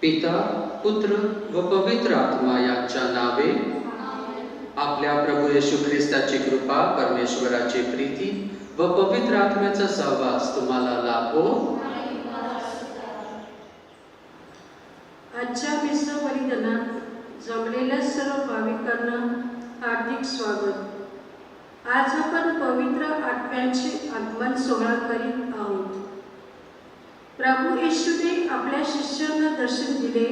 पिता, पुत्र व पवित्र आत्मा यांच्या नावे. आपल्या प्रभू येशू ख्रिस्ताची कृपा, परमेश्वराची प्रीती व पवित्र आत्म्याचा सहवास तुम्हाला लाभो. आजच्या मिश्र बलिदानात जमलेल्या सर्व भाविकांना हार्दिक स्वागत. आज आपण पवित्र आत्म्याचे आगमन सोहळा करीत आहोत. प्रभू येशूने आपल्या शिष्यांना दर्शन दिले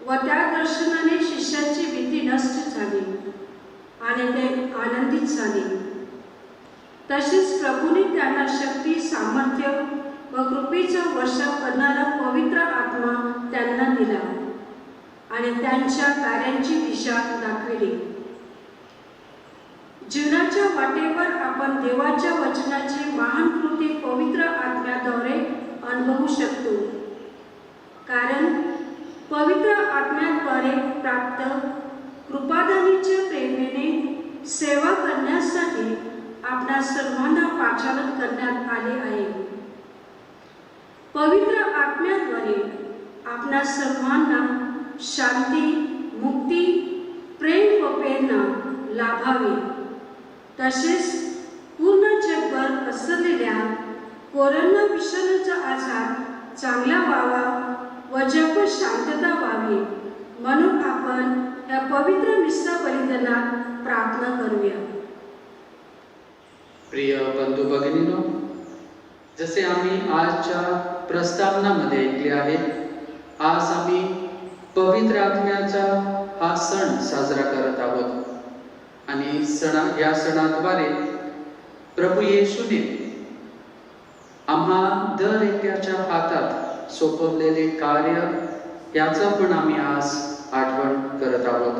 व त्या दर्शनाने शिष्यांची भीती नष्ट झाली आणि ते आनंदित झाले. तसेच प्रभूने त्यांना शक्ती, सामर्थ्य व कृपेचा वर्षाव करणारा पवित्र आत्मा त्यांना दिला आणि त्यांच्या कार्यांची दिशा दाखविली. जीवनाच्या वाटेवर आपण देवाच्या वचनाची महान कृती पवित्र आत्म्याद्वारे अनुभवू शकतो. कारण पवित्र आत्म्याद्वारे प्राप्त कृपादानीच्या प्रेमेने सेवा करण्यासाठी आपणा सर्वांना पाचारण करण्यात आले आहे. पवित्र आत्म्याद्वारे आपणा सर्वांना शांती, मुक्ती, प्रेम व प्रेरणा लाभावी. तसेच पूर्ण जगभर पसरलेल्या कोरोना विषाणूचा आजार चांगला व्हावा व जगभर शांतता व्हावी म्हणून आपण या पवित्र मिश्र बलिदानात प्रार्थना करूया. प्रिय बंधू भगिनींनो, जसे आम्ही आजच्या प्रस्तावनामध्ये ऐकले आहे, आज आम्ही पवित्र आत्म्याचा हा सण साजरा करत आहोत आणि या सणाद्वारे प्रभू येशूने आम्हा दर एकाच्या हातात सोपवलेले कार्य याचं पण आम्ही आज आठवण करत आहोत.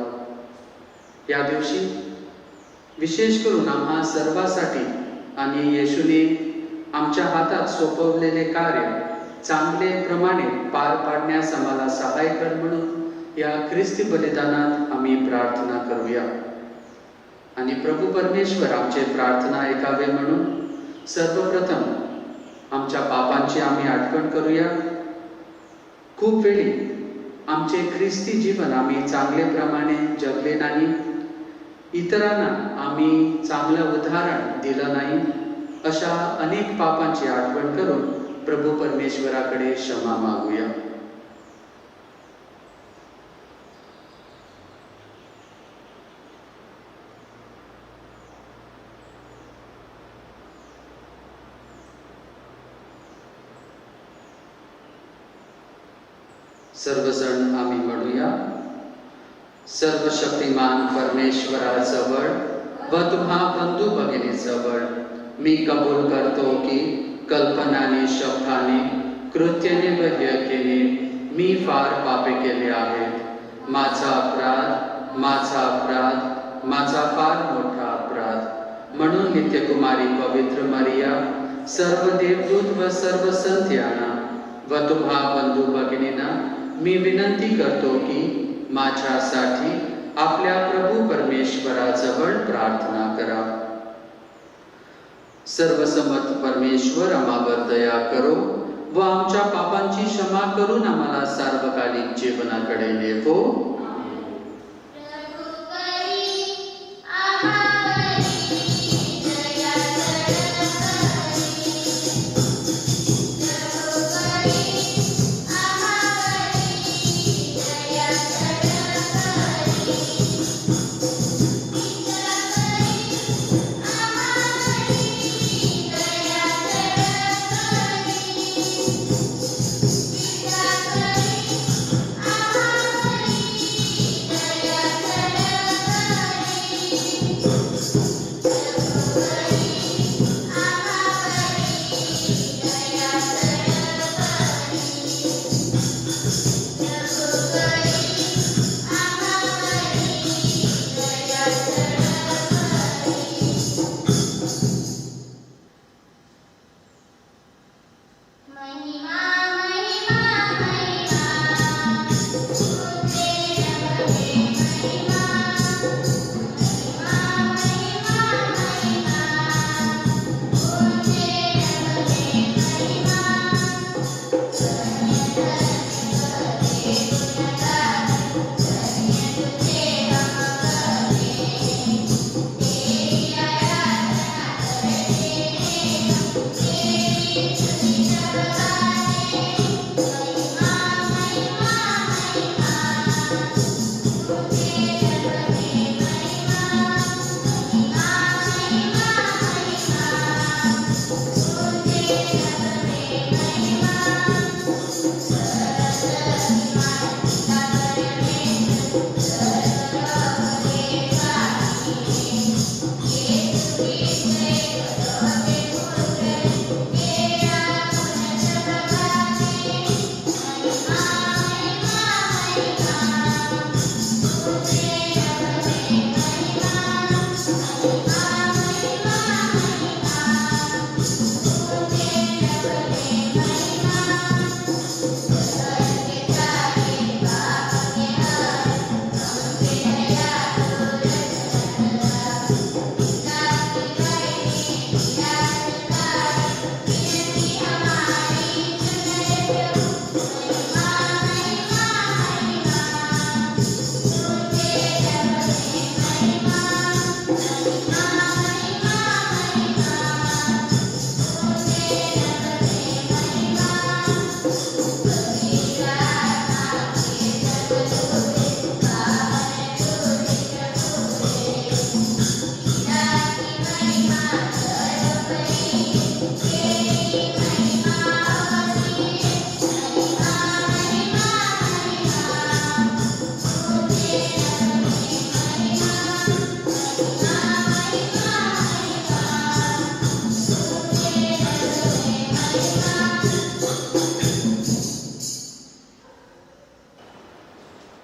या दिवशी विशेष करून आम्हा सर्वांसाठी आणि येशूने आमच्या हातात सोपवलेले कार्य चांगले प्रमाणे पार पाडण्यास आम्हाला सहाय्य कर म्हणून या ख्रिस्ती बलिदानात आम्ही प्रार्थना करूया. आणि प्रभू परमेश्वर आमचे प्रार्थना ऐकावे म्हणून सर्वप्रथम आमच्या पापांची आम्ही आठवण करूया. खूप वेळी आमचे ख्रिस्ती जीवन आम्ही चांगले प्रमाणे जगले नाही, इतरांना आम्ही चांगलं उदाहरण दिलं नाही. अशा अनेक पापांची आठवण करून प्रभू परमेश्वराकडे क्षमा मागूया. सर्वजण आम्ही म्हणूया. सर्वशक्तिमान परमेश्वराजवळ व तुम्हा बंधू भगिनीजवळ मी कबूल करतो की कल्पनाने, शब्दाने, कृत्याने व हेयकेने मी फार पापे केले आहेत. माझा अपराध, माझा अपराध, माझा फार मोठा अपराध. म्हणून नित्यकुमारी पवित्र मरिया, सर्व देवदूत व सर्व संत यांना व तुम्हा बंधू भगिनींना मी विनंती करतो की माझ्यासाठी आपल्या प्रभू परमेश्वराजवळ प्रार्थना करा. सर्वसमर्थ परमेश्वर आम्हावर दया करो व आमच्या पापांची क्षमा करून आम्हाला सार्वकालिक जीवनाकडे नेवो.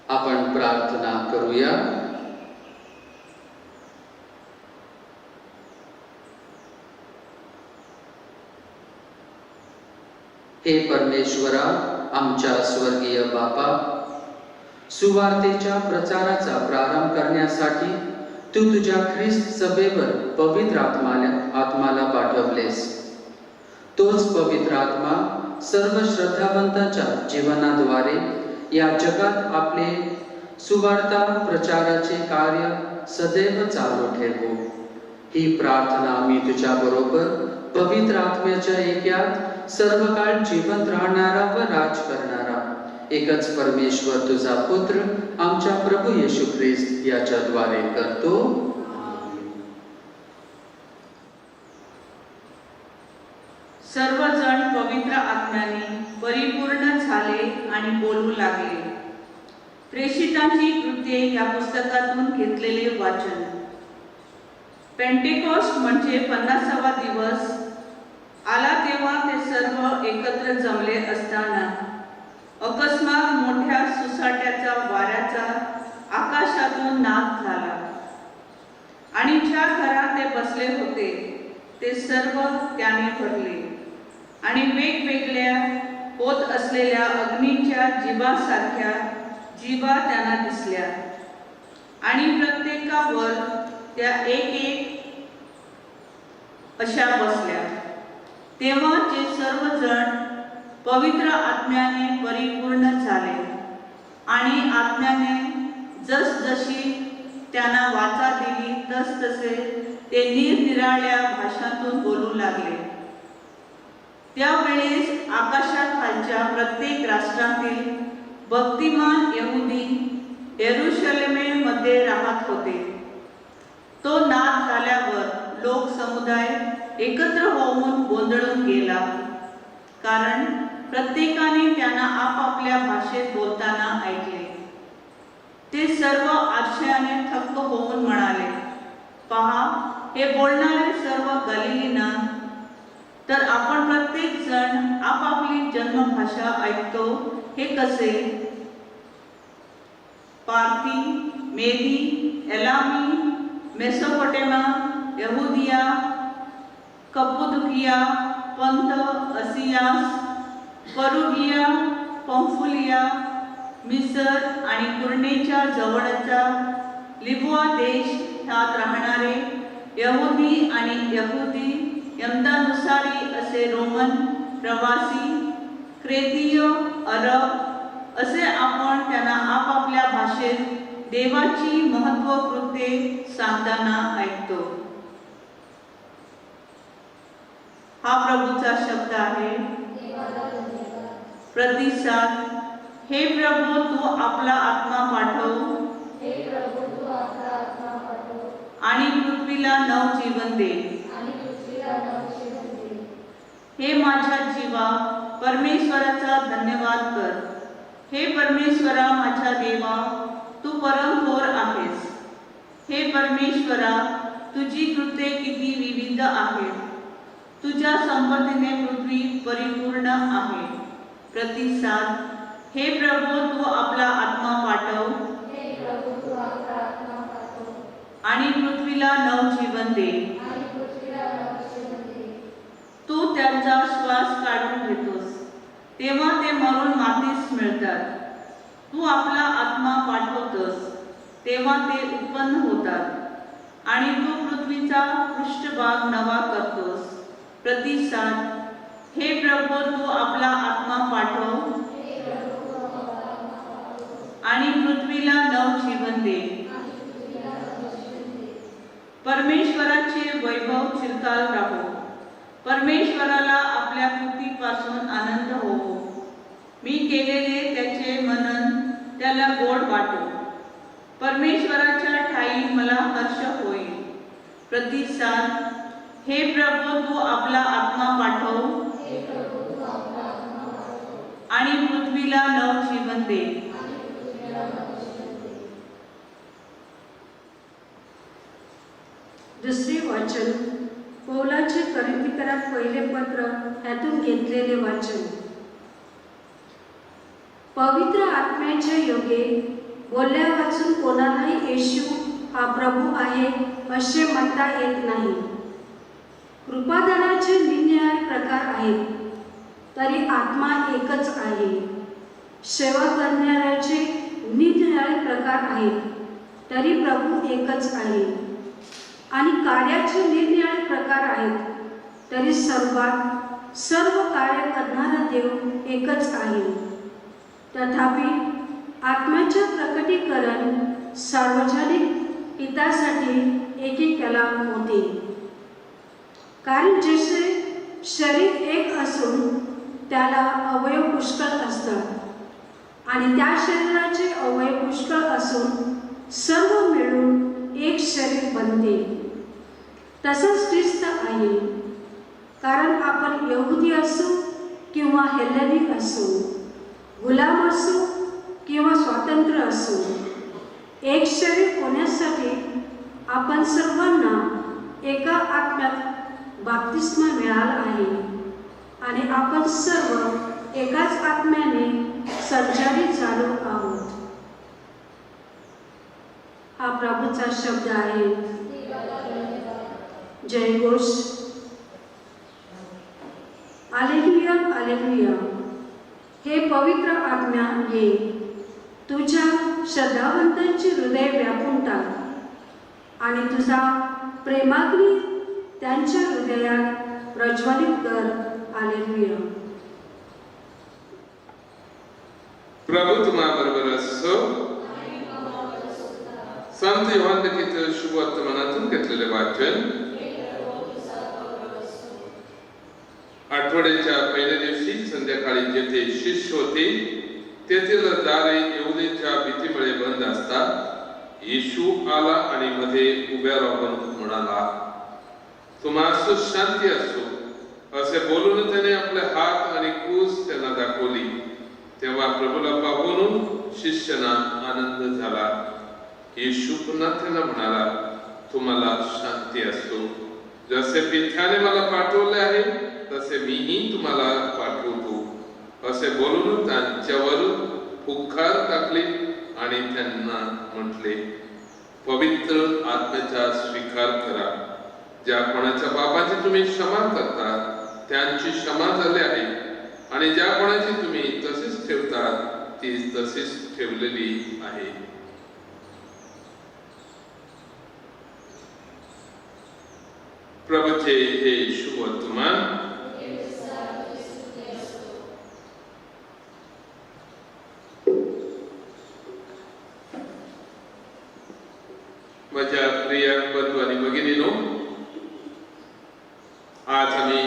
आपण प्रार्थना करूया. हे परमेश्वरा, आमच्या स्वर्गीय बापा, सुवार्तेच्या प्रचाराचा प्रारंभ करण्यासाठी तू तुझ्या ख्रिस्त सभेवर पवित्र आत्माला पाठवलेस. तोच पवित्र आत्मा सर्व श्रद्धावंतांच्या जीवनाद्वारे या जगात आपले सुवार्ता प्रचाराचे कार्य सदैव चालू ठेवो. ही प्रार्थना आम्ही तुझ्या बरोबर पवित्र आत्म्याच्या ऐक्यात सर्व काळ जिवंत राहणारा व राज करणारा एकच परमेश्वर तुझा पुत्र आमच्या प्रभू येशू ख्रिस्त याच्याद्वारे करतो. सर्वजण पवित्र आत्म्याने परिपूर्ण झाले आणि बोलू लागले. प्रेषितांची कृत्ये या पुस्तकातून घेतलेले वाचन. पेंटेकॉस्ट म्हणजे 50वा दिवस आला तेव्हा ते सर्व एकत्र जमले असताना अकस्मात मोठ्या सुसाट्याचा वाऱ्याचा आकाशातून नाद झाला आणि ज्या घरात ते बसले होते ते सर्व त्याने भरले आणि वेगवेगळ्या होत असलेल्या अग्नीच्या जीवासारख्या जीवा त्यांना दिसल्या आणि प्रत्येकावर त्या एक अशा बसल्या. तेव्हा ते सर्वजण पवित्र आत्म्याने परिपूर्ण झाले आणि आत्म्याने जसजशी त्यांना वाचा दिली तसतसे ते निरनिराळ्या भाषांतून बोलू लागले. त्यावेळेस आकाशाखालच्या प्रत्येक राष्ट्रातील भक्तिमान यहुदी यरूशलेमेमध्ये राहत होते. तो नाद झाल्यावर लोक समुदाय एकत्र होऊन गोंधळून गेला, कारण प्रत्येकाने त्यांना आपापल्या भाषेत बोलताना ऐकले. ते सर्व आश्चर्याने थक्क होऊन म्हणाले, पहा, हे बोलणारे सर्व गलिली ना? तर आपण प्रत्येक जण आपापली जन्मभाषा ऐकतो हे कसे? पार्थी, मेदी, एलामी, मेसोपोटेमा, यहुदिया, कप्पदुकिया, पंथ, असियास, परुगिया, पंफुलिया, मिसर आणि कुर्णेच्या जवळचा लिबुआ देश ह्यात राहणारे यहुदी आणि यहुदी यमदानुसारी असे रोमन प्रवासी, क्रेतीय, अरब असे आपण त्यांना आपापल्या भाषेत देवाची महत्त्वकृत्ये सांगताना ऐकतो. हा प्रभूचा शब्द आहे. प्रतिसाद. हे प्रभू, तू आपला आत्मा पाठव आणि पृथ्वीला नवजीवन दे. हे माझ्या जीवा, परमेश्वराचा धन्यवाद कर. हे परमेश्वरा, माझ्या देवा, तू परमथोर आहेस. हे परमेश्वरा, तुझी कृत्ये किती विविध आहेत. तुझ्या संपत्तीने पृथ्वी परिपूर्ण आहे. प्रतिसाद. हे प्रभू, तू आपला आत्मा पाठव आणि पृथ्वीला नवजीवन दे. तू त्यांचा श्वास काढून घेतोस, तेव्हा ते मरून मातीस मिळतात. तू आपला आत्मा पाठवतोस, तेव्हा ते उत्पन्न होतात आणि तू पृथ्वीचा पृष्ठभाग नवा करतोस. प्रतिसाद. हे प्रभू, तू आपला आत्मा पाठव आणि पृथ्वीला नवजीवन दे. परमेश्वराचे वैभव चिरकाल राहो. परमेश्वराला आपल्या कृतीपासून आनंद होवो. मी केलेले त्याचे मनन त्याला गोड वाटो. परमेश्वराच्या ठाई मला हर्ष होईल. प्रतिसाद. हे प्रभू, तू आपला आत्मा पाठव आणि पृथ्वीला नवजीवन दे. दुसरे वाचन. पौलाचे कोरिंथीकरात पहिले पत्र ह्यातून घेतलेले वाचन. पवित्र आत्म्याच्या योगे बोलल्या वाचून कोणालाही येशू हा प्रभू आहे असे म्हणता येत नाही. कृपादानाचे निरनिराळे प्रकार आहेत, तरी आत्मा एकच आहे. सेवा करणाऱ्याचे निरनिराळे प्रकार आहेत, तरी प्रभू एकच आहे. आणि कार्याचे निरनिराळे प्रकार आहेत, तरी सर्व कार्य करणारा देव एकच आहे. तथापि आत्म्याचे प्रकटीकरण सार्वजनिक हितासाठी एकेकाला होते. कारण जसे शरीर एक असून त्याला अवयव पुष्कळ असतात आणि त्या शरीराचे अवयव पुष्कळ असून सर्व मिळून एक शरीर बनते, तसंच ख्रिस्त आहे. कारण आपण यहुदी असो किंवा हेलेनिक असो, गुलाम असो किंवा स्वतंत्र असो, एक शरीर होण्यासाठी आपण सर्वांना एका आत्म्यात बाप्तिस्मा मिळाला आहे आणि आपण सर्व एकाच आत्म्याने संचालित झालो आहोत. हा प्रभूचा शब्द आहे. जय घोष. Hallelujah, hallelujah. हे पवित्र आत्म्या, ये तुझ्या श्रद्धावंतांचे हृदय व्यापून टाक आणि तुझा प्रेमाग्नी त्यांच्या हृदयात प्रज्वलित कर. हालेलुया. प्रभू तुम्हा बरोबर असो. संत योहान लिखित शुभ वर्तमानातून घेतलेले वाचन. आठवड्याच्या पहिल्या दिवशी संध्याकाळी जेथे शिष्य होते तेथील दारे येहुदीच्या भीतीमुळे बंद असतात येशू आला आणि मध्ये उभ्या राहून म्हणाला, तुम्हास शांती असो. असे बोलून त्याने आपले हात आणि कूस त्यांना दाखवली. तेव्हा प्रभूला पाहून शिष्यांना आनंद झाला. येशू पुन्हा त्यांना म्हणाला, तुम्हाला शांती असो. जसे पित्याने मला पाठवले आहे तसे मीही तुम्हाला पाठवतो. असे बोलून त्यांच्यावर फुंकार टाकले आणि त्यांना म्हटले, पवित्र आत्म्याचा स्वीकार करा. ज्या कोणाच्या पापाची तुम्ही क्षमा करता त्यांची क्षमा झाली आहे आणि ज्या कोणाची तुम्ही तसेच ठेवता ती तशीच ठेवलेली आहे. प्रभूचे हे शुभ वर्तमान. माझ्या प्रिय बंधू आणि भगिनीनो, आज आम्ही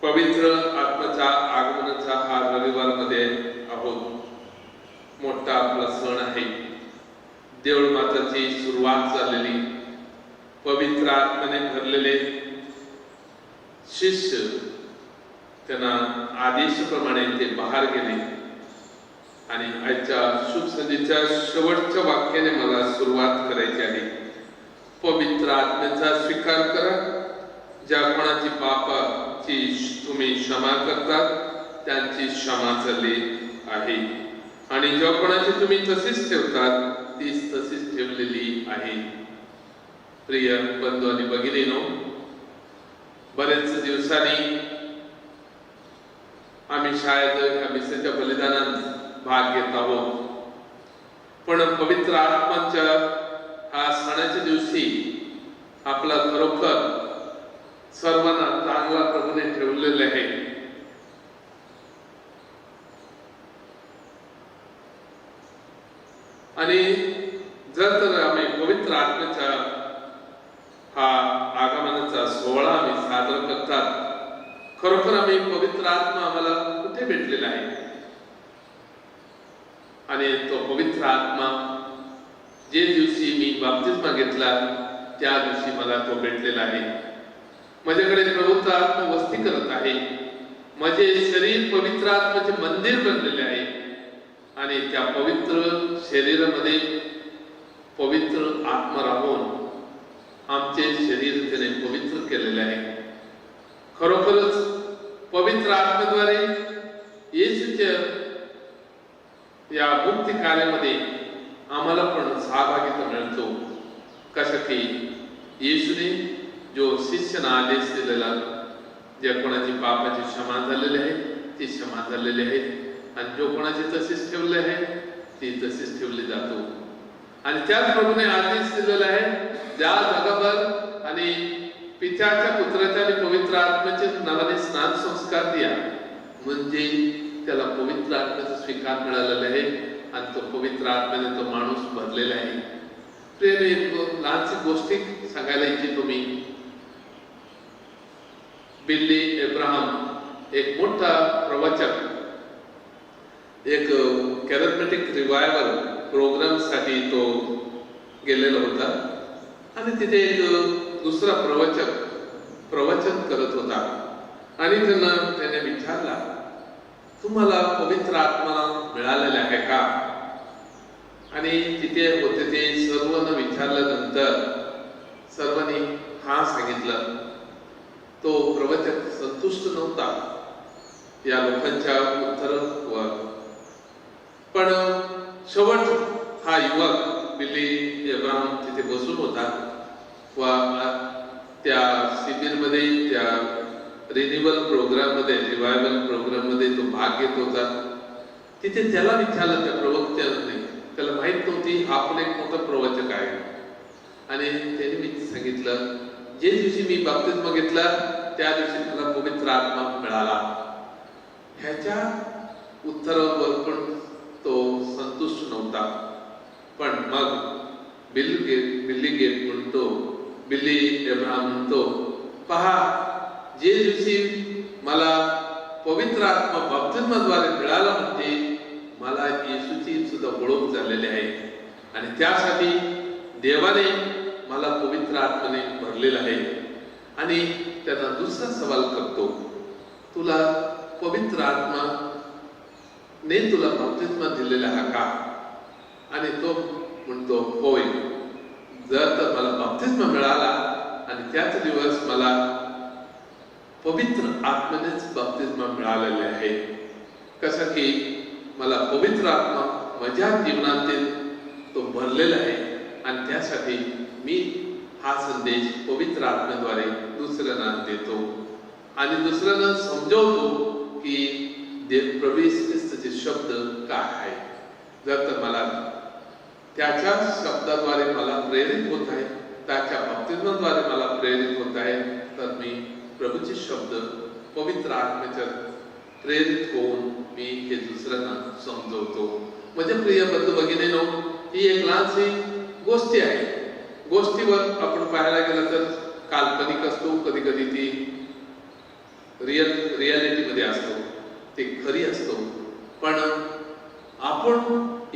पवित्र आत्म्याचा आगमनाचा हा रविवार मध्ये आहोत. मोठा आपला सण आहे. देऊळ माताची सुरुवात झालेली. पवित्र आत्म्याने भरलेले शिष्य त्यांना आदेशाप्रमाणे ते बाहेर गेले. आणि आजच्या शुभ संधीच्या शेवटच्या वाक्याने मला सुरुवात करायची आहे. पवित्र आत्म्याचा स्वीकार करा. ज्या कोणाची पापाची तुम्ही क्षमा करतात त्यांची क्षमा झाली आहे आणि ज्या कोणाची तुम्ही तशीच ठेवतात तीच तशीच ठेवलेली आहे. प्रिय बंधू आणि भगिनीनो, बरेच दिवसांनी आम्ही शाळेत ह्या मिसेच्या बलिदानात भाग घेत आहोत. पण पवित्र आत्म्याच्या हा सणाच्या दिवशी आपला खरोखर सर्वांना चांगला प्रभूने ठेवलेले आहे. आणि जर तर आम्ही पवित्र आत्म्याच्या हा आगमनाचा सोहळा आम्ही साजरा करतात, खरोखर आम्ही पवित्र आत्मा आम्हाला कुठे भेटलेला आहे. आणि तो पवित्र आत्मा जे दिवशी मी बाप्तिस्मा घेतला त्या दिवशी मला तो भेटलेला आहे. माझ्याकडे पवित्र आत्मा वस्ती करत आहे. माझे शरीर पवित्र आत्म्याचे मंदिर बनलेले आहे आणि त्या पवित्र शरीरामध्ये पवित्र आत्मा राहून आमचे शरीर त्याने पवित्र केलेले आहे. खरोखरच पवित्र आत्म्याद्वारे येशूच्या या मुक्ती कार्यामध्ये आम्हाला पण सहभागिता मिळतो. कशा की येशूने जो शिष्यांना आदेश दिलेला, ज्या कोणाची पापाची क्षमा झालेली आहे ती क्षमा झालेली आहे आणि जो कोणाची तशीच ठेवले आहे ती तशीच ठेवली जातो. आणि त्याच प्रभूने आदेश दिलेला आहे, ज्या जगावर आणि पित्याच्या पुत्राच्या आणि पवित्र आत्म्याचे नावाने स्नान संस्कार द्या, म्हणजे त्याला पवित्र आत्म्याचा स्वीकार मिळालेला आहे आणि तो पवित्र आत्म्याने तो माणूस भरलेला आहे. प्रेम एक लहानशी गोष्टी सांगायला इच्छितो मी. बिल्ली एब्राहम एक मोठा प्रवचक, एक कॅरिझमॅटिक रिवायवल प्रोग्राम साठी तो गेलेला होता आणि तिथे एक दुसरा प्रवचक प्रवचन करत होता आणि त्याने विचारला, तुम्हाला पवित्र आत्मा मिळालेला आहे का? आणि तिथे होते ते सर्वांना विचारल्यानंतर सर्वांनी हा सांगितलं. तो प्रवचक संतुष्ट नव्हता या लोकांच्या उत्तरावर. पण शेवट हा युवक बिल्ली एब्राहम तिथे बसून होता व त्या शिबिरमध्ये, त्या रिन्युअल प्रोग्राम मध्ये, रिवायवल प्रोग्राम मध्ये तो भाग घेत होता. तिथे त्याला विचारलं त्या प्रवक्त्याने, त्याला माहित नव्हती हा पण एक मोठा प्रवचक आहे आणि त्याने मी सांगितलं, जे दिवशी मी बाप्तिस्मा घेतला त्या दिवशी तुला पवित्र आत्मा मिळाला. ह्याच्या उत्तरावर पण तो संतुष्ट नव्हता. पण मग बिल्ली गेट म्हणतो, बिल्ली एब्राहम म्हणतो, पहा, जे दिवशी मला पवित्र आत्मा बाप्तिस्माद्वारे मिळाला म्हणजे मला येशूची सुद्धा ओळख झालेली आहे. आणि त्यासाठी देवाने मला पवित्र आत्म्याने भरलेलं आहे. आणि त्यांना दुसरा सवाल करतो, तुला पवित्र आत्मा ने तुला बाप्तिस्मा दिलेला हा का? आणि तो म्हणतो, होय, जर तर मला बाप्तिस्मा मिळाला आणि त्याच दिवस मला पवित्र आत्म्यानेच बाप्तिस्मा मिळालेले आहे. कसं की मला पवित्र आत्मा माझ्या जीवनातील तो भरलेला आहे आणि त्यासाठी मी हा संदेश पवित्र आत्म्याद्वारे दुसऱ्यांना देतो आणि दुसऱ्यांना समजवतो की प्रभू येशू ख्रिस्ताचे शब्द काय आहे. जर तर मला त्याच्या शब्दाद्वारे मला प्रेरित होत आहे, त्याच्या बाप्तिस्माद्वारे मला प्रेरित होत आहे, तर मी प्रभूचे शब्द पवित्र आत्म्याच्या प्रेरित होऊन मी हे दुसऱ्यांना समजवतो. म्हणजे प्रिय बंधू भगिनींनो, ही एक लहानशी गोष्टी आहे. गोष्टीवर आपण पाहायला गेलं तर काल्पनिक असतो, कधी कधी ती रियालिटी मध्ये असतो, ते खरी असतो. पण आपण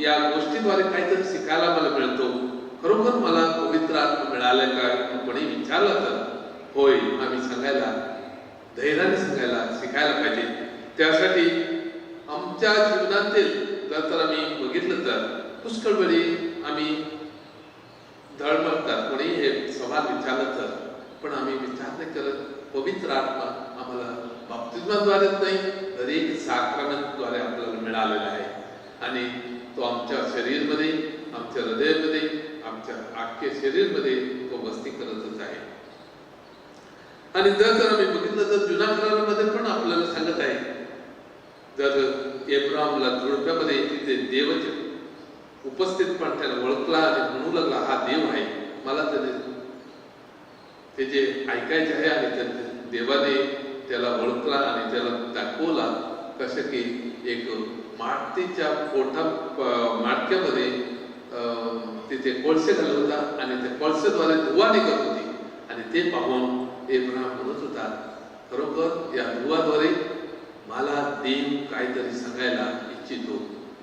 या गोष्टीद्वारे काहीतरी शिकायला मला मिळतो. खरोखर मला पवित्र आत्मा मिळाले का कोणी विचारलं तर होय, आम्ही सांगायला, धैर्याने सांगायला शिकायला पाहिजे. त्यासाठी आमच्या जीवनातील जर तर आम्ही बघितलं तर पुष्कळ वेळी आम्ही धडमडतात, कोणी हे सवाल विचारलं तर, पण आम्ही विचार नाही करत. पवित्र आत्मा आम्हाला बाप्तिस्माद्वारेच नाही तर एक साक्रामेंटद्वारे आपल्याला मिळालेला आहे आणि तो आमच्या शरीरमध्ये, आमच्या हृदयामध्ये, आमच्या अख्ख्या शरीरमध्ये तो वस्ती करतच आहे. आणि जर तर आम्ही बघितलं तर जुन्या करारामध्ये पण आपल्याला सांगत आहे, जर एब्राहमला जोडप्यामध्ये तिथे देवाचे उपस्थित पण त्याला ओळखला आणि म्हणू लागला हा देव आहे, मला ते जे ऐकायचे आहे. आणि त्या देवाने त्याला ओळखला आणि त्याला दाखवला कसं की एक मातीच्या माटक्यामध्ये तिथे कोळसे घालत होता आणि त्या कोळसेद्वारे धुवा निघत होती आणि ते पाहून एब्राहम म्हणत होता, खरोखर या धुवाद्वारे मला देव काहीतरी सांगायला इच्छितो.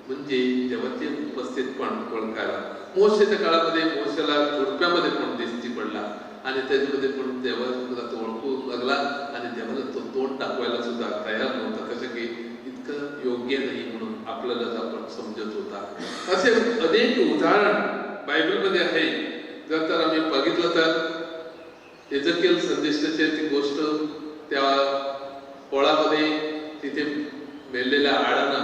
म्हणजे देवाचे उपस्थित पण ओळखायला. मोशेच्या काळामध्ये मोशेला जोडप्यामध्ये पण दिसती पडला आणि त्याच्यामध्ये पण देवाला तो ओळखू लागला आणि देवाला तो तोंड दाखवायला सुद्धा तयार नव्हता. कसं की इतकं योग्य नाही म्हणून आपल्याला आपण समजत होता. असे अनेक उदाहरण बायबलमध्ये आहे. जर तर आम्ही बघितलं तर एजकेल संदेशाची ती गोष्ट, त्या पोळामध्ये तिथे मेलेल्या आडांना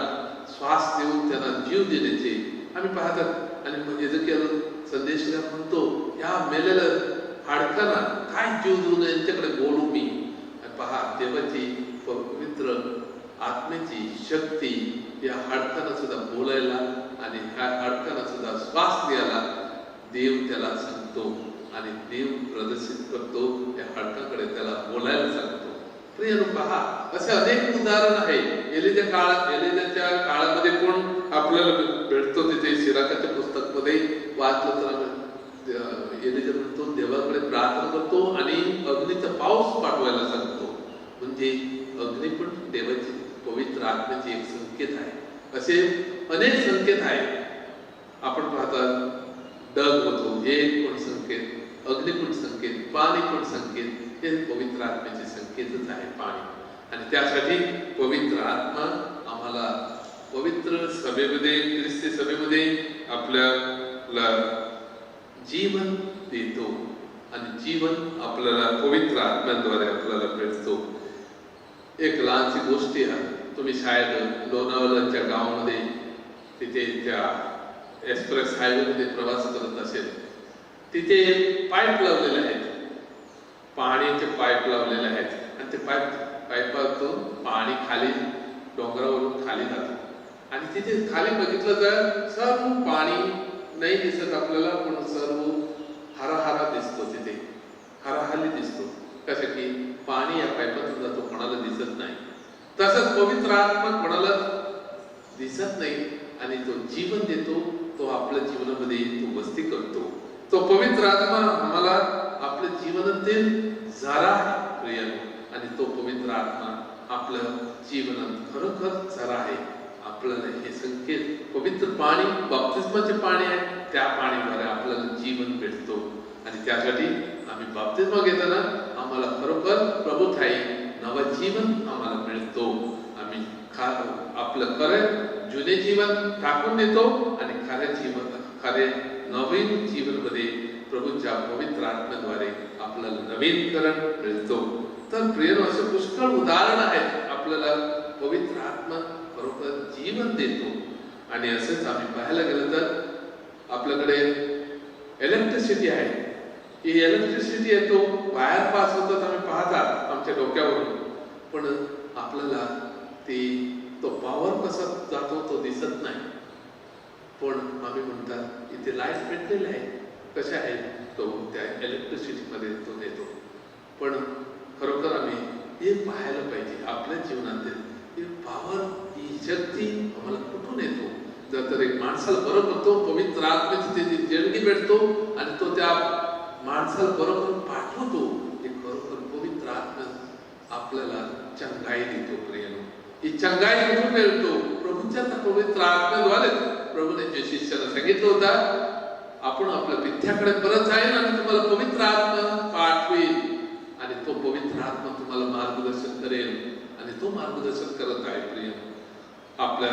श्वास देऊन त्यांना जीव देण्याचे आम्ही पाहतात. आणि एजकेल संदेशकार म्हणतो, या मेलेल्या हाडकांना काय जीव देऊन यांच्याकडे बोलू मी. आणि पहा, देवाची पवित्र आत्म्याची शक्ती या हाडकांना सुद्धा बोलायला आणि ह्या हाडकांना सुद्धा श्वास द्यायला देव त्याला सांगतो आणि देव प्रदर्शित करतो. त्या हाडकाकडे त्याला बोलायला सांगतो. प्रिय पहा, असे अनेक उदाहरण आहे. एलिजाच्या काळामध्ये पण आपल्याला भेटतो. तिथे सिराकाच्या पुस्तक मध्ये वाचलं तर एलिजा म्हणतो देवाकडे प्रार्थना करतो आणि अग्नीचा पाऊस पाठवायला सांगतो. म्हणजे अग्नी पण देवाची पवित्र आत्म्याची एक संकेत आहे. असे अनेक संकेत आहेत. आपण पाहतात डग होतो, हे पण संकेत, अग्नी पण संकेत, पाणी पण संकेत, हे पवित्र आत्म्याचे संकेतच आहे पाणी. आणि त्यासाठी पवित्र आत्मा आम्हाला पवित्र सभेमध्ये, ख्रिस्ती सभेमध्ये आपल्याला जीवन देतो आणि जीवन आपल्याला पवित्र आत्म्याद्वारे आपल्याला भेटतो. एक लहानशी गोष्टी आहे. तुम्ही शाळेत लोणावळ्याच्या गावामध्ये तिथे त्या एक्सप्रेस हायवेमध्ये प्रवास करत असेल, तिथे पाईप लावलेले आहेत, पाण्याचे पाईप लावलेले आहेत आणि ते पाईपातून पाणी खाली डोंगरावरून खाली जातं आणि तिथे खाली बघितलं तर सर्व पाणी नाही दिसत आपल्याला, पण सर्व हराहरा दिसतो. तिथे हराहली दिसतो. पाणी या पाईपातून जातो, कोणाला दिसत नाही. तसंच पवित्र आत्मा कोणाला दिसत नाही आणि तो जीवन देतो. तो आपल्या जीवनामध्ये तो वस्ती करतो. तो पवित्र आत्मा आम्हाला आपल्या जीवनातील झरा आहे प्रियानो. आणि तो पवित्र आत्मा आपलं जीवनात खरोखर झरा आहे. आपल्याला हे संकेत पवित्र पाणी बाप्तिस्माचे पाणी आहे, त्या पाणीद्वारे आपल्याला जीवन भेटतो. आणि त्यासाठी आम्ही बाप्तिस्मा घेताना आम्हाला खरोखर प्रभू ठाई नवं जीवन आम्हाला मिळतो. आम्ही आपलं खरं जुने जीवन टाकून देतो आणि खरे नवीन जीवनमध्ये प्रभूच्या पवित्र आत्म्याद्वारे आपल्याला नवीनकरण मिळतो. तर प्रियनो, असे पुष्कळ उदाहरण आहेत. आपल्याला पवित्र आत्मा खरोखर जीवन देतो. आणि असंच आम्ही पाहायला गेलं तर आपल्याकडे इलेक्ट्रिसिटी आहे. ही इलेक्ट्रिसिटी येतो, वायर पास होतात, आम्ही पाहतात आमच्या डोक्यावरून, पण आपल्याला तो पॉवर कसा जातो तो दिसत नाही. पण आम्ही म्हणतात इथे लाईट पेटलेले आहे, कशा आहे, तो त्या इलेक्ट्रिसिटीमध्ये तो नेतो. पण खरोखर आम्ही हे पाहायला पाहिजे आपल्या जीवनातील ही पॉवर, ही शक्ती आम्हाला कुठून येतो. जर तर एक माणसाला बरं करतो, पवित्र आत्म्याची त्याची देणगी भेटतो आणि तो त्या माणसाला बरोबर पाठवतो. हे खरोखर पवित्र आत्मा आपल्याला चंगाई देतो. प्रियनो, ही चंगाई कुठून मिळतो? प्रभूच्या पवित्र आत्म्याद्वारे. प्रभूने जे शिष्याला सांगितलं होतं, आपण आपल्या पित्याकडे परत जाईल आणि तुम्हाला पवित्र आत्मा पाठवेल आणि तो पवित्र आत्मा तुम्हाला मार्गदर्शन करेल. आणि तो मार्गदर्शन करत आहे. प्रिय, आपल्या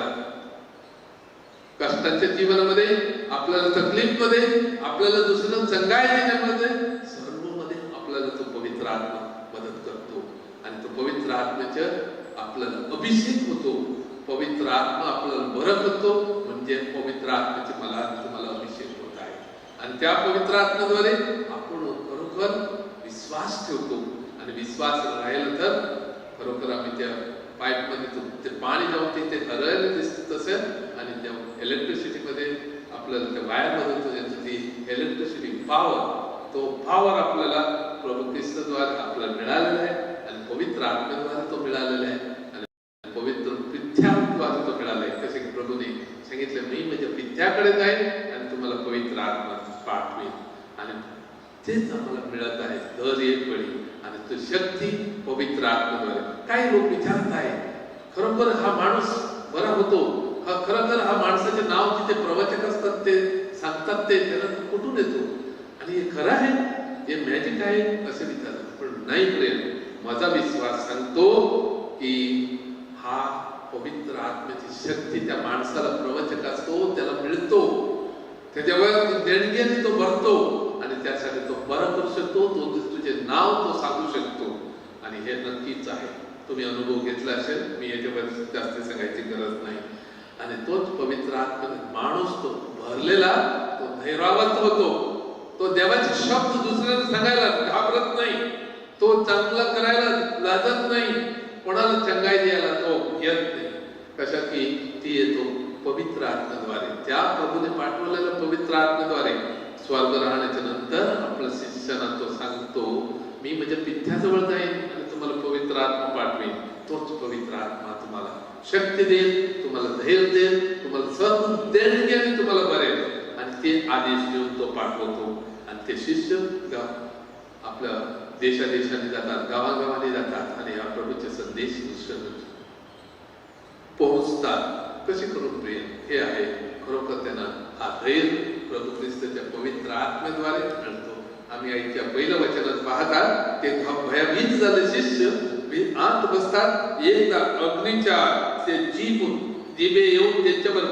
कष्टाच्या जीवनामध्ये, आपल्याला तकलीफमध्ये, आपल्याला दुसऱ्यांना चंगाई देण्यामध्ये, सर्वमध्ये आपल्याला तो पवित्र आत्मा मदत करतो. आणि तो पवित्र आत्म्याच्या आपल्याला अभिषेक होतो. पवित्र आत्मा आपल्याला बरं करतो, म्हणजे पवित्र आत्म्याचे मला तुम्हाला अभिषेक होत आहे. आणि त्या पवित्र आत्म्याद्वारे आपण खरोखर विश्वास ठेवतो. आणि विश्वास राहिला तर खरोखर आम्ही त्या पाईप मध्ये ते पाणी जाऊन ते हरायला दिसत तसं. आणि त्या इलेक्ट्रिसिटीमध्ये आपल्याला त्या वायर मध्ये ती इलेक्ट्रिसिटी पॉवर, तो पॉवर आपल्याला प्रभू ख्रिस्ताद्वारे आपल्याला मिळालेला आहे. आणि पवित्र आत्म्याद्वारे तो मिळालेला आहे. आणि पवित्र पित्याद्वारे तो मिळाला आहे. जसे की प्रभूने सांगितलं, मी माझ्या पित्याकडे जाईल आणि तुम्हाला पवित्र आत्मा पाठवेल. आणि तेच आम्हाला मिळत आहे दर एक वेळी. आणि तो शक्ती पवित्र आत्म्याद्वारे. काही लोक विचारत आहे, खरोखर हा माणूस बरा होतो, खरोखर हा माणसाचे नाव जिथे प्रवचक असतात ते सांगतात ते त्याला कुठून येतो? आणि हे खरं आहे, हे मॅजिक आहे असे विचारतात. पण नाही प्रेम, माझा विश्वास सांगतो की हा पवित्र आत्म्याची शक्ती त्या माणसाला प्रवचक असतो, त्याला मिळतो, त्याच्यावर देणगीने तो भरतो आणि त्यासाठी तो बरा करू शकतो. तो तुझे नाव तो सांगू शकतो. आणि हे नक्कीच आहे, तुम्ही अनुभव घेतला असेल, मी याच्यावर जास्त सांगायची गरज नाही. आणि तोच पवित्र आत्मा माणूस तो भरलेला, तो धैर्यवंत होतो. तो देवाचे शब्द दुसऱ्याला सांगायला घाबरत नाही, तो चांगला करायला लाजत नाही, कोणाला चंगाई द्यायला तो येत नाही. कशा की ती येतो पवित्र आत्म्याद्वारे. त्या प्रभूने पाठवलेल्या पवित्र आत्म्याद्वारे स्वर्ग राहण्याच्या नंतर आपल्या शिष्याना तो सांगतो, मी माझ्या पित्याजवळ जाईन आणि तुम्हाला पवित्र आत्मा पाठवेन. तोच पवित्र आत्मा तुम्हाला शक्ती देईल, तुम्हाला धैर्य देईल, तुम्हाला सर्व देणगी तुम्हाला बरेल. आणि ते आदेश देऊन तो पाठवतो. आणि ते शिष्य आपल्या देशादेशाने जातात, गावागावाने जातात आणि या प्रभूचे संदेश पोहोचतात. कसे करून प्रिय, हे आहे खरोखर त्यांना हा धैर्य प्रभू ख्रिस्ताच्या पवित्र आत्म्याद्वारे मिळतो. आम्ही आईच्या पहिल्या वचनात पाहतात, ते भयभीत झाले शिष्य आत बसतात. एकदा अग्नीच्या ते जिबे येऊन त्यांच्यावर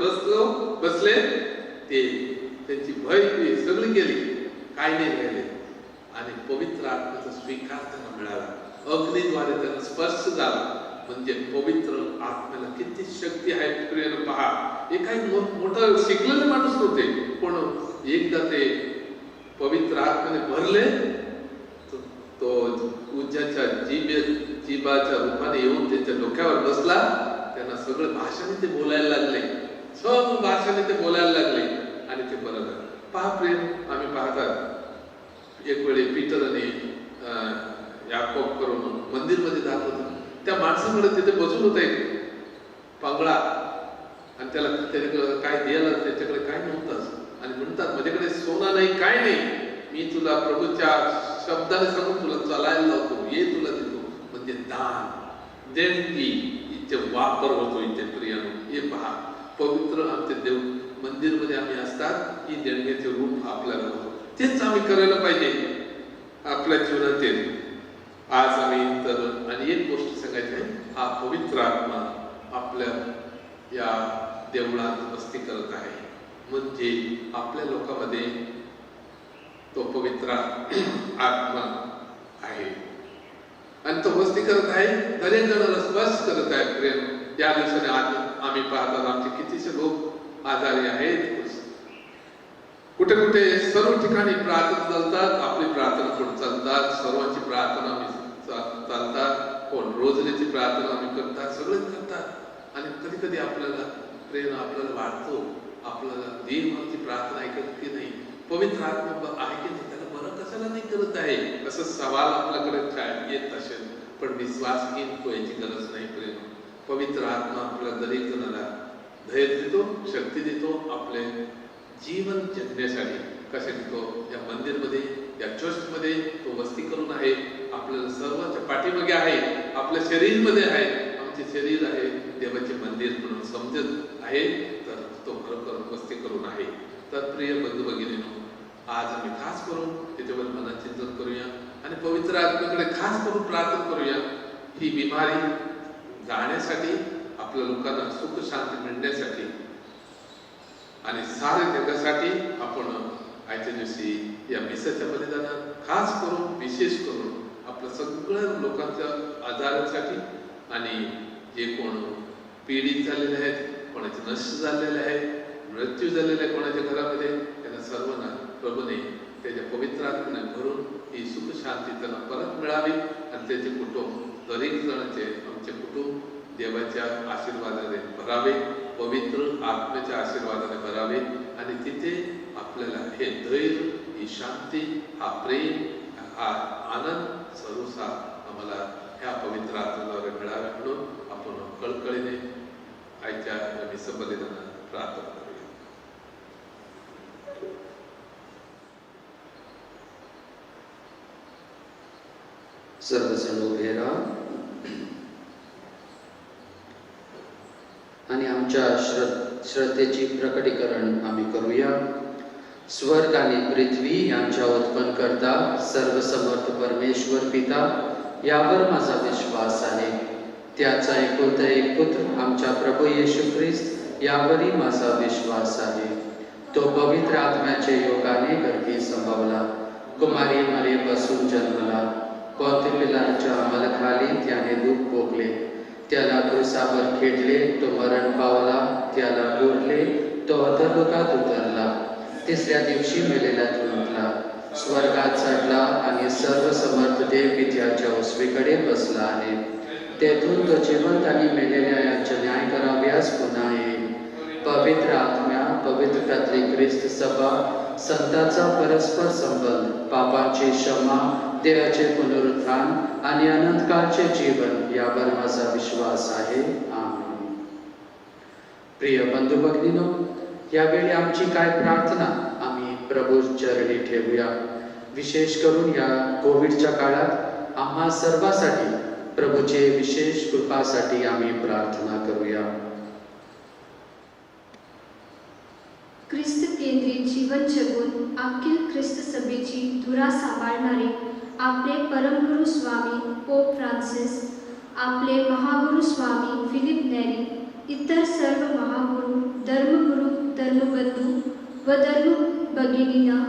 बसले. ते त्यांची भय सगळी गेली, काय नाही राहिले. आणि पवित्र आत्म्याचा स्वीकार त्यांना मिळाला. अग्नीद्वारे त्यांना स्पर्श झाला. म्हणजे पवित्र आत्म्याला किती शक्ती आहे प्रियने पहा. हे काही मोठं शिकलेले माणूस होते, पण एकदा ते पवित्र आत्म्याने भरले, तो उज्जाच्या जिबाच्या रूपाने येऊन त्यांच्या डोक्यावर बसला. त्यांना सगळं भाषाने ते बोलायला लागले, सर्व भाषाने ते बोलायला लागले आणि ते बरं झालं. पहा प्रेम, आम्ही पाहतात एक वेळी पीटर आणि याकोब करून मंदिरमध्ये जात होता. त्या माणसाकडे तिथे बसून होता एक पांगळा आणि त्याला त्याच्याकडे काय द्यायला त्याच्याकडे काय नव्हतंच. आणि म्हणतात माझ्याकडे सोना नाही काय नाही, मी तुला प्रभूच्या शब्दाने सांगून तुला चालायला लावतो, ये तुला देतो. म्हणजे दान देणगी इथे वापर होतो. इथे प्रियानो हे पहा, पवित्र आमचे देव मंदिरमध्ये आम्ही असतात, ही देणगीचे रूप आपल्याला होतो. तेच आम्ही करायला पाहिजे आपल्या जीवनातील. आज आम्ही तर आणि एक गोष्ट सांगायची आहे, हा पवित्र आत्मा आपल्या या देवळात वस्ती करत आहे. म्हणजे आपल्या लोकांमध्ये तो पवित्र आत्मा आहे आणि तो वस्ती करत आहे. दरेक जणाला स्पर्श करत आहे. प्रेम या दिवसाने आज आम्ही पाहतात आमचे कितीशे लोक आजारी आहेत. कुठे कुठे सर्व ठिकाणी प्रार्थना चालतात, आपली प्रार्थना कोण चालतात, सर्वांची प्रार्थना आम्ही चालतात, कोण रोजरीची प्रार्थना आम्ही करतात, सगळेच करतात. आणि कधी कधी आपल्याला प्रेरणा आपल्याला वाढतो, आपल्याला देवाची प्रार्थना ऐकत की नाही, पवित्र आत्मा आहे की नाही, त्याला बरं कशाला नाही करत आहे, असं सवाल आपल्याकडे येत असेल. पण विश्वास घेऊन याची गरज नाही. प्रेम पवित्र आत्मा आपल्या दरेक जणाला धैर्य देतो, शक्ती देतो, आपले जीवन जगण्यासाठी. कशाने तो या मंदिरमध्ये या चर्चमध्ये तो वस्ती करून आहे, आपल्याला सर्वांच्या पाठीमागे आहे, आपल्या शरीरमध्ये आहे. आमचे शरीर आहे देवाचे मंदिर म्हणून समजत आहे, तर तो खरोखर वस्ती करून आहे. तर प्रिय बंधू भगिनींनो, आज आम्ही खास करून त्याच्यावर मनात चिंतन करूया आणि पवित्र आत्म्याकडे खास करून प्रार्थना करूया. ही बिमारी जाण्यासाठी, आपल्या लोकांना सुख शांती मिळण्यासाठी आणि सारे जगासाठी आपण आजच्या दिवशी या मिसाच्या बलिदानात खास करून विशेष करून आपल्या सगळ्या लोकांच्या आजारासाठी आणि जे कोण पीडित झालेले आहेत, कोणाचे नष्ट झालेले आहेत, मृत्यू झालेले आहे कोणाच्या घरामध्ये, त्यांना सर्वांना प्रभूने त्याच्या पवित्र आत्म्याने भरून ही सुख शांती त्यांना परत मिळावी आणि त्याचे कुटुंब दरेक जणांचे आमचे कुटुंब देवाच्या आशीर्वादाने भरावे, पवित्र आत्म्याच्या आशीर्वादाने भरावे आणि तिथे आपल्याला हे धैर्य, ही शांती, हा प्रेम, हा आनंद सर्वसा आम्हाला ह्या पवित्र आत्म्याद्वारे मिळावे म्हणून आपण कळकळीने आजच्या या बलिदानात प्रार्थना करूया. सर्वजण उभे राहा आणि आमच्या श्रद्धेची प्रकटीकरण आम्ही करूया. स्वर्ग आणि पृथ्वी यांच्या उत्पन्न करता सर्वसमर्थ परमेश्वर पिता यावर माझा विश्वास आहे. त्याचा एकुलता एक पुत्र आमच्या प्रभू येशू ख्रिस्त यावरही माझा विश्वास आहे. तो पवित्र आत्म्याचे योगाने गर्भी संभवला, कुमारी मरियेपासून जन्मला, पौंतिय पिलातच्या अंमलाखाली त्याने दुःख भोगले, त्याला क्रूसावर खेटले, तो मरण पावला, त्याला पुरले, तो अधोलोकात उतरला, तिसऱ्या दिवशी मेलेल्यातून उठला, स्वर्गात चढला आणि सर्व समर्थ देव पित्याच्या उजवीकडे बसला आहे. तेथून तो जिवंत आणि मेलेल्या यांचे न्याय कराव्यास पुन्हा येईल. पवित्र आत्म्या, पवित्र कॅथलिक ख्रिस्त सभा, संतांचा परस्पर संबंध, पापांची क्षमा, देहाचे पुनरुत्थान आणि अनंतकाळचे जीवन यावर माझा विश्वास आहे. आमेन. प्रिय बंधू भगिनींनो, यावेळी आमची काय प्रार्थना आम्ही प्रभू चरणी ठेवूया. विशेष करून या कोविडच्या काळात आम्हा सर्वांसाठी प्रभूचे विशेष कृपासाठी आम्ही प्रार्थना करूया. ख्रिस्त केंद्रित जीवन जगून अखिल ख्रिस्त सभेची धुरा सांभाळणारे आपले परमगुरू स्वामी पोप फ्रान्सिस, आपले महागुरू स्वामी फिलिप नेरी, इतर सर्व महागुरू, धर्मगुरू, धर्मबंधू व धर्म भगिनींना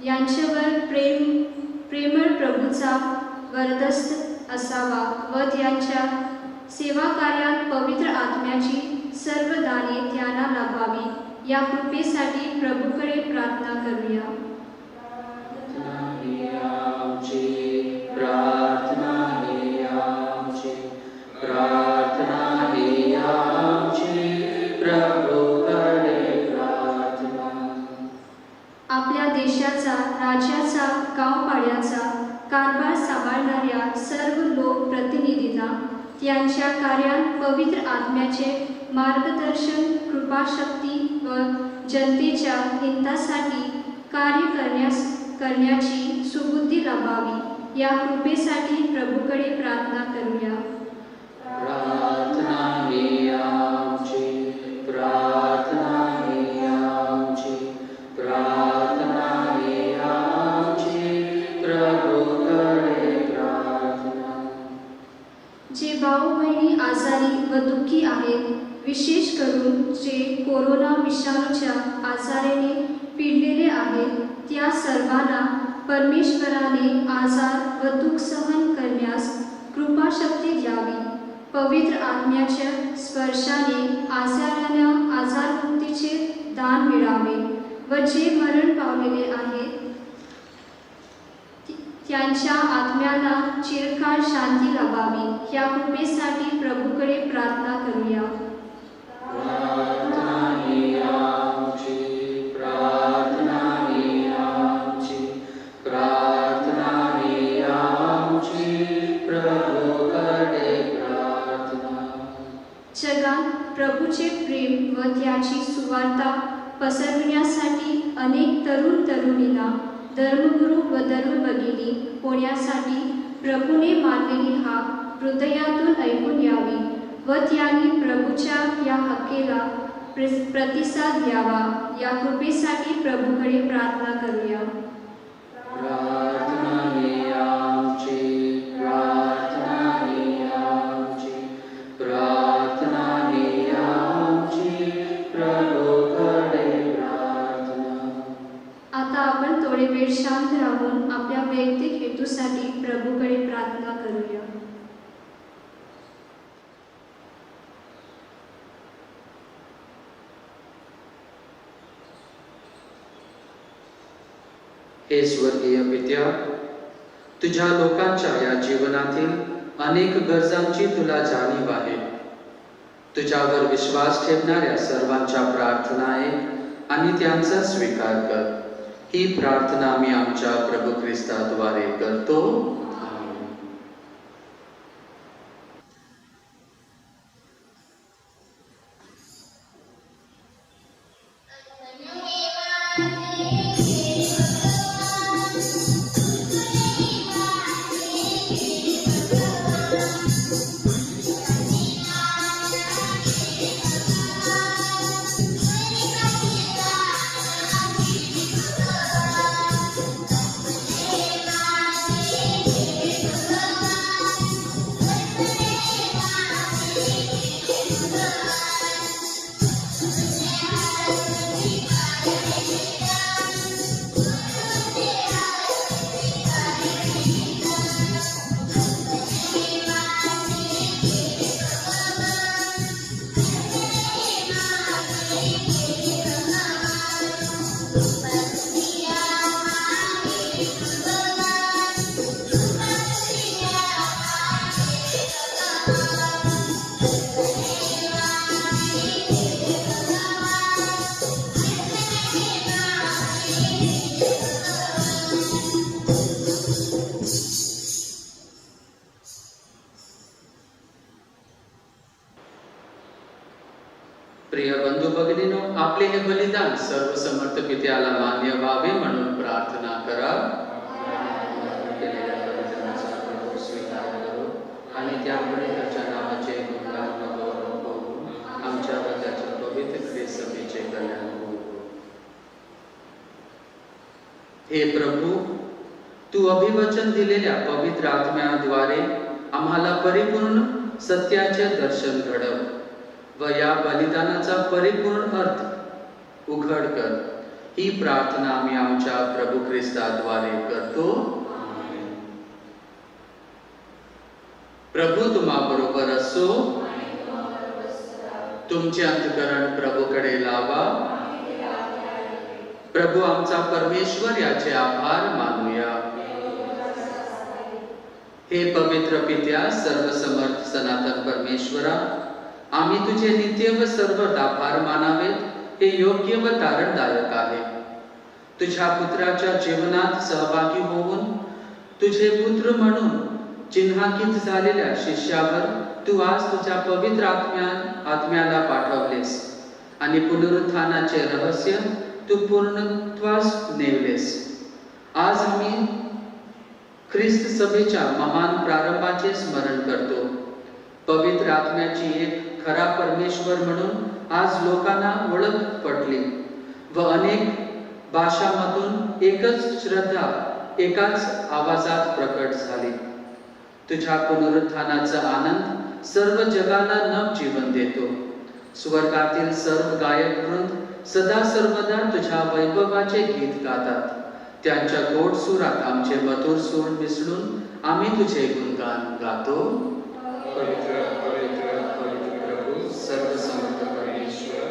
यांच्यावर प्रेमळ प्रभूचा वरदस्त असावा व त्यांच्या सेवा कार्यात पवित्र आत्म्याची सर्व दाने त्यांना लाभावी. या कृपेसाठी प्रभूकडे प्रार्थना करूया. आपल्या देशाचा, राज्याचा, गावपाड्याचा कारभार सांभाळणाऱ्या सर्व लोकप्रतिनिधींना त्यांच्या कार्यात पवित्र आत्म्याचे मार्गदर्शन, कृपाशक्ती व जनतेच्या हितासाठी कार्य करण्याची सुबुद्धी लाभावी, या कृपेसाठी प्रभूकडे प्रार्थना करूया. प्रार्थना ही आमची, प्रार्थना ही आमची, प्रार्थना ही आमची, प्रभूकडे प्रार्थना. जे भाऊ बहिणी आजारी व दुःखी आहेत, विशेष करून जे कोरोना विषाणूच्या आजाराने पिडलेले आहेत, त्या सर्वांना परमेश्वराने आजार व दुःख सहन करण्यास कृपाशक्ती द्यावी. पवित्र आत्म्याच्या स्पर्शाने आजारांना आजारमुक्तीचे दान मिळावे व जे मरण पावलेले आहेत त्यांच्या आत्म्याला चिरकाळ शांती लाभावी, या कृपेसाठी प्रभूकडे प्रार्थना करूया. प्रार्थना ही आमची, प्रार्थना ही आमची, प्रार्थना ही आमची, प्रभूकडे प्रार्थना. जगात प्रभूचे प्रेम व त्याची सुवार्ता पसरविण्यासाठी अनेक तरुण तरुणींना धर्मगुरू व धर्मभगिनी होण्यासाठी प्रभूने मानलेली हाक हृदयातून ऐकून यावी व त्यांनी प्रभूच्या या हाकेला प्रतिसाद द्यावा, या कृपेसाठी प्रभूकडे प्रार्थना करूया. प्रार्थना ही आमची, प्रार्थना ही आमची, प्रार्थना ही आमची, प्रभूकडे प्रार्थना. आता आपण थोडे वेळ शांत राहून आपल्या वैयक्तिक हेतूसाठी प्रभूकडे प्रार्थना करूया. हे स्वर्गीय पित्या, तुझ्या लोकांच्या या जीवनातील अनेक गरजांची तुला जाणीव आहे. तुझ्यावर विश्वास ठेवणाऱ्या सर्वांच्या प्रार्थना आहे आणि त्यांचा स्वीकार कर. ही प्रार्थना मी आमच्या प्रभू ख्रिस्ताद्वारे करतो. प्रिय बंधू भगिनीनो, आपले हे बलिदान सर्व समर्थ पित्याला मान्य व्हावे म्हणून प्रार्थना करा. केलेल्या बलिदानाचा प्रभू स्वीकार करो आणि त्यामुळे त्याच्या नावाचे गुणगान व गौरव होऊन आमच्या व त्याच्या पवित्र ख्रिस्त सभेचे कल्याण होऊ. हे प्रभू, तू अभिवचन दिलेल्या पवित्र आत्म्याद्वारे आम्हाला परिपूर्ण सत्याचे दर्शन घडव व या बलिदानाचा परिपूर्ण अर्थ उघड कर. ही प्रार्थना आम्ही आमच्या प्रभू ख्रिस्ताद्वारे करतो. प्रभू तुम्हा बरोबर असो. तुमचे अंतःकरण प्रभूकडे लावा. प्रभू आमचा परमेश्वर याचे आभार मानूया. हे पवित्र पित्या, सर्वसमर्थ सनातन परमेश्वरा, आम्ही तुझे नित्य व सर्वदा आभार मानावेत हे योग्य व तारणदायक आहे. तुझ्या पुत्राच्या जीवनात सहभागी होऊन तू तुझे पुत्र म्हणून चिन्हांकित झालेल्या शिष्यावर तू आज तुझ्या पवित्र आत्म्याला पाठवलेस आणि पुनरुत्थानाचे रहस्य तू पूर्णत्वास नेवलेस. आज आम्ही ख्रिस्त सभेच्या महान प्रारंभाचे स्मरण करतो. पवित्र आत्म्याची एक खरा परमेश्वर म्हणून आज लोकांना ओळख पटली व अनेक भाषांमधून एकच श्रद्धा एकाच आवाजात प्रकट झाली. तुझ्या पुनरुत्थानाचा आनंद सर्व जगाला नवजीवन देतो. स्वर्गातील सर्व गायक वृंद सदा सर्वदा तुझ्या वैभवाचे गीत गातात. त्यांच्या गोड सुरात आमचे मधुर सूर मिसळून आम्ही तुझे गुणगान गातो. पवित्र पवित्र पवित्र प्रभू सर्वसमर्थ परमेश्वर,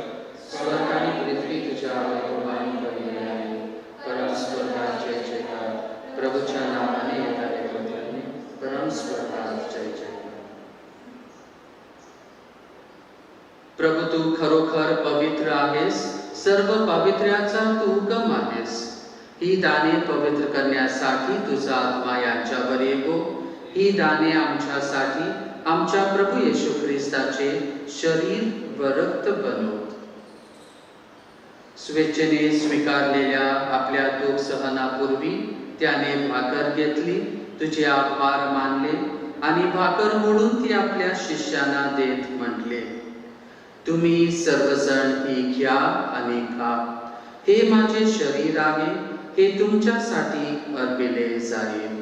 स्वर्ग आणि पृथ्वी तुझ्या वैभवाने भरलेली आहे. परम स्वर्गात जय जयकार, प्रभूच्या नावाने येणारे प्रभू, परम स्वर्गात जय जयकार. प्रभू तू खरोखर पवित्र आहेस. सर्व पावित्र्याचा तू उगम आहेस. ही दाने पवित्र करण्यासाठी तुझा आत्मा यांच्यावर येवो. ही दाने आमच्यासाठी आमच्या प्रभू येशू ख्रिस्ताचे शरीर व रक्त बनवत. स्वेच्छेने स्वीकारलेल्या आपल्या दुःख सहनापूर्वी त्याने भाकर घेतली, तुझे आभार मानले आणि भाकर मोडून ती आपल्या शिष्यांना देत म्हटले, तुम्ही सर्वजण ही घ्या आणि खा. हे माझे शरीर आहे, हे तुमच्यासाठी अर्पिले जाईल.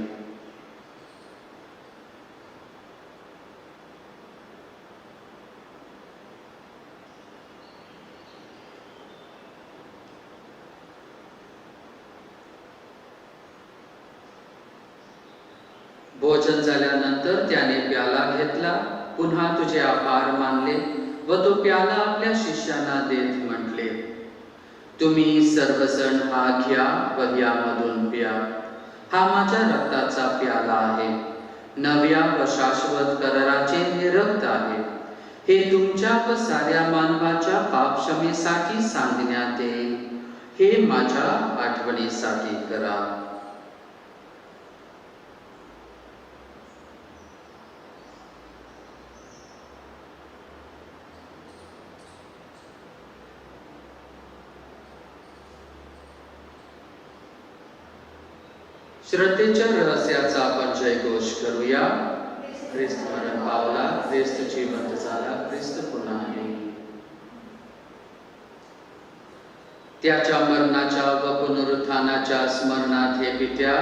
भोजन झाल्यानंतर त्याने प्याला घेतला, पुन्हा तुझे आभार मानले व तो प्याला आपल्या शिष्यांना देत म्हटले, तुम्ही सर्वजण हा घ्या व यामधून प्या. हा माझ्या रक्ताचा प्याला आहे. नव्या व शाश्वत कराराचे हे रक्त आहे. हे तुमच्या व साऱ्या मानवाच्या पापक्षमेसाठी सांगण्यात येईल. हे माझ्या आठवणीसाठी करा. श्रद्धेच्या रहस्याचा आपण जयघोष करूया. ख्रिस्त मरण पावला, ख्रिस्त जिवंत झाला, ख्रिस्त पुन्हा येईल. त्याच्या मरणाच्या व पुनरुत्थानाच्या स्मरणात हे पित्या,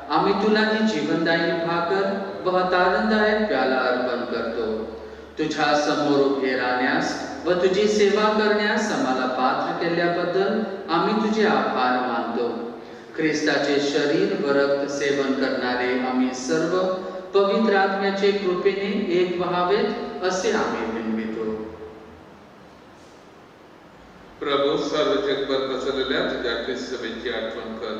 आम्ही तुला ही जीवनदायी भाकर व तारणदायक प्याला अर्पण करतो. तुझ्या समोर उभे राहण्यास व तुझी सेवा करण्यास आम्हाला पात्र केल्याबद्दल आम्ही तुझे आभार मानतो. ख्रिस्ताचे शरीर व रक्त सेवन करणारे आम्ही सर्व पवित्र आत्म्याचे कृपेने एक व्हावेत असे आम्ही विनवितो. प्रभू सर्व जगभर पसरलेल्या तुझ्या ख्रिस्त सभेची आठवण कर.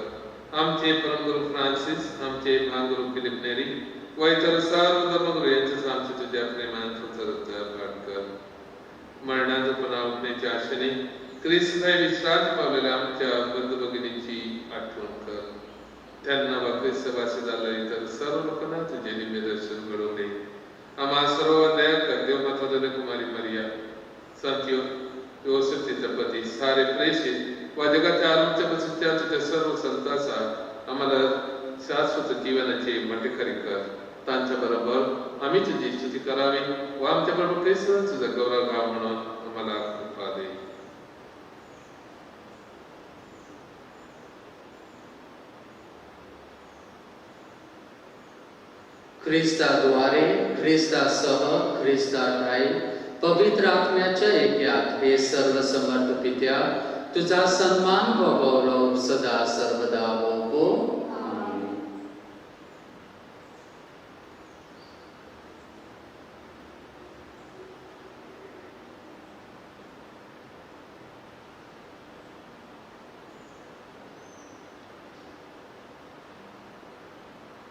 आमचे परमगुरू फ्रान्सिस, आमचे महागुरू फिलिप नेरी व इतर सर्व धर्मगुरू यांचे आमचे तुझ्या प्रेमात पाठ कर. मरणाचा पुन्हा उठण्याच्या आशेने ख्रिस्त विश्रांत पावलेल्या आमच्या बंधू भगिनींची आठवण कर. त्यांना व ख्रिस्त भाषे झालं इतर सर्व लोकांना तुझे दिव्य दर्शन घडवले. आम्हा सर्व दया कर. देव माता कुमारी मरिया, संत योसेफ तिचा पती, सारे प्रेषित व जगाच्या आरोग्य प्रसिद्ध्या तुझ्या सर्व संतांचा आम्हाला शाश्वत जीवनाचे माटेकरी कर. त्यांच्या बरोबर आम्ही तुझी स्तुती करावी व आमच्या प्रभू ख्रिस्त तुझा गौरव गाव म्हणून आम्हाला कृपा दे. ख्रिस्ताद्वारे, ख्रिस्तासह, ख्रिस्तात राहील पवित्र आत्म्याच्या ऐक्यात हे सर्व समर्थ पित्या, तुझा सन्मान व गौरव सदा सर्वदा हो. आमीन.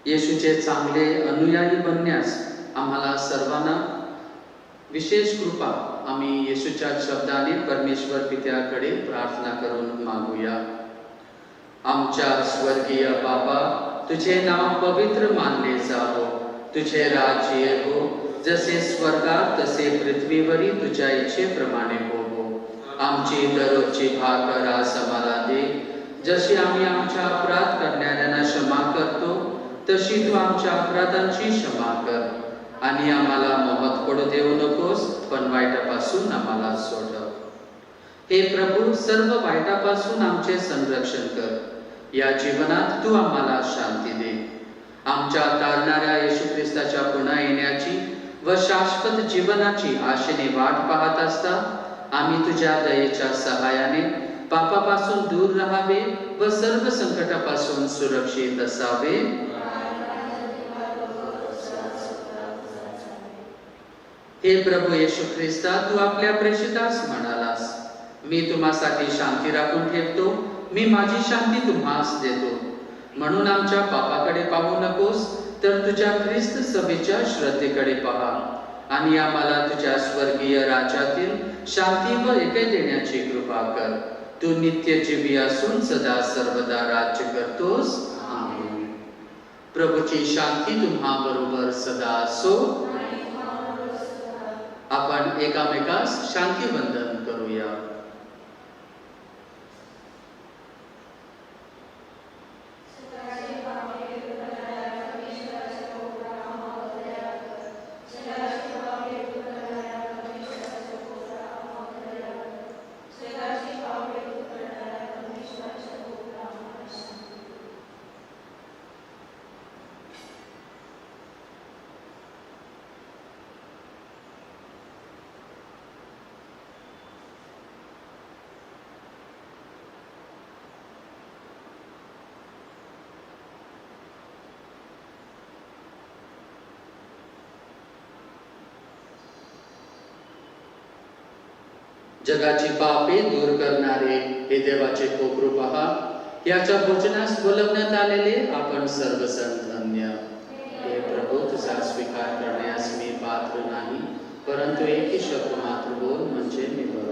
येशूचे चांगले अनुयायी बनण्यास आम्हाला सर्वांना विशेष कृपा आम्ही येशूच्या शब्दाने परमेश्वर पित्याकडे प्रार्थना करून मागूया. आमच्या स्वर्गीय बाबा, तुझे नाव पवित्र मानले जावो, तुझे राज्य येवो, जसे स्वर्गात तसे पृथ्वीवरी तुझ्या इच्छेप्रमाणे होवो. आमची दररोजची भाकर आज आम्हाला दे, जशी आम्ही आमच्या अपराध करणाऱ्यांना क्षमा करतो, तशी तू आमच्या अपराधांची क्षमा कर. आणि आम्हाला मोहात पडू देऊ नकोस, पण वाईटापासून आम्हाला सोडव. हे प्रभू, सर्व वाईटापासून आमचे संरक्षण कर. या जीवनात तू आम्हाला शांती दे. आमच्या तारणाऱ्या येशू ख्रिस्ताच्या पुन्हा येण्याची व शाश्वत जीवनाची आशेने वाट पाहत असता आम्ही तुझ्या दयेच्या सहाय्याने पापापासून दूर राहावे व सर्व संकटापासून सुरक्षित असावे. हे प्रभू येशू ख्रिस्ता, तू आपल्या प्रेषितास म्हणालास, मी तुम्हासाठी शांती राखून ठेवतो, मी माझी शांती तुम्हास देतो. म्हणून आमच्या पापाकडे पाहू नकोस, तर तुझ्या ख्रिस्त सभेच्या श्रद्धेकडे पहा आणि आम्हाला तुझ्या स्वर्गीय राज्यातील शांती व ऐक्य देण्याची कृपा कर. तू नित्य जीवी असून सदा सर्वदा राज्य करतोस. आमेन. प्रभूची शांती तुम्हा बरोबर सदा असो. आपण एकामेकास शांती वंदन करूया. जगाची पापे दूर करणारे हे देवाचे कोकरू पहा. याच्या भोजनास बोलवण्यात आलेले आपण सर्वजण धन्य. हे प्रभू, तुझा स्वीकार करण्यास मी पात्र नाही, परंतु एकही शब्द मात्र बोल, म्हणजे मी बरोबर.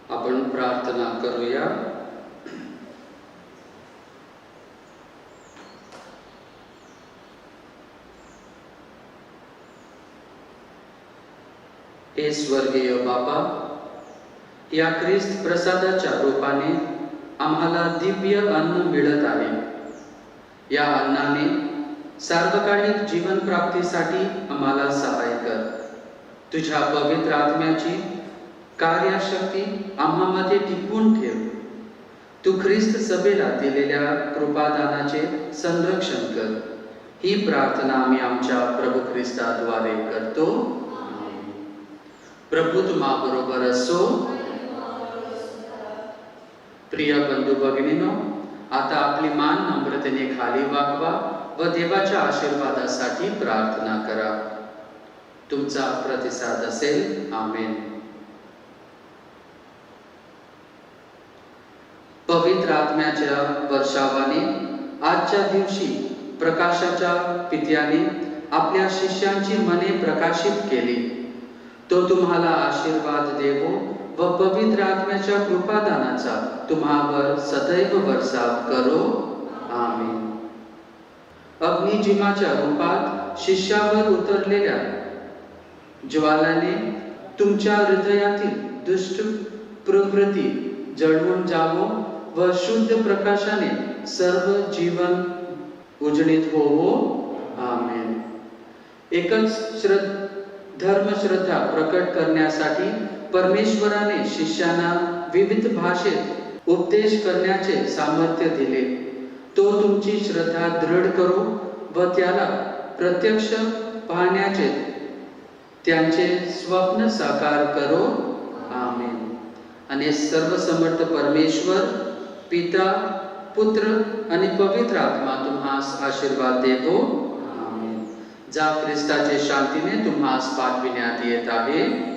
आपण प्रार्थना करूया. हे स्वर्गीय बाबा, या ख्रिस्त प्रसादाच्या रूपाने आम्हाला दिव्य अन्न मिळत आहे. या अन्नाने सार्वकालिक जीवन प्राप्तीसाठी आम्हाला सहाय्य कर. तुझ्या पवित्र आत्म्याची कार्यशक्ती आम्हामध्ये टिकवून ठेव. तू ख्रिस्त सभेला दिलेल्या कृपादानाचे संरक्षण कर. ही प्रार्थना आम्ही आमच्या प्रभू ख्रिस्ताद्वारे करतो. प्रभू तुम्हा बरोबर असो. प्रिय बंधू भगिनीनो, आता आपली मान नम्रतेने खाली वाकवा व देवाच्या आशीर्वादासाठी प्रार्थना करा. तुमचा प्रतिसाद असेल. आमेन. पवित्र आत्म्याच्या वर्षावाने आजच्या दिवशी प्रकाशाच्या पित्याने आपल्या शिष्यांची मने प्रकाशित केली. तो तुम्हाला आशीर्वाद देवो व पवित्र आत्म्याच्या कृपादानाचा तुम्हावर सदैव वर्षाव करो. आमीन. अग्निजिमाच्या रूपात शिष्यावर उतरलेल्या ज्वालाने तुमच्या हृदयातील दुष्ट प्रवृत्ती जळवून जावो व शुद्ध प्रकाशाने सर्व जीवन उजळीत होवो. आमेन. एकच धर्मश्रद्धा प्रकट करण्यासाठी परमेश्वराने शिष्यांना विविध भाषेत उपदेश करण्याचे सामर्थ्य दिले. तो तुमची श्रद्धा दृढ करो व त्याला प्रत्यक्ष पाहण्याचे त्यांचे स्वप्न साकार करो. आमेन. आणि सर्वसमर्थ परमेश्वर पिता, पुत्र आणि पवित्र आत्मा तुम्हास आशीर्वाद देतो. आमेन. जा ख्रिस्ताचे शांतीने तुम्हास पाठविण्यात येत आहे.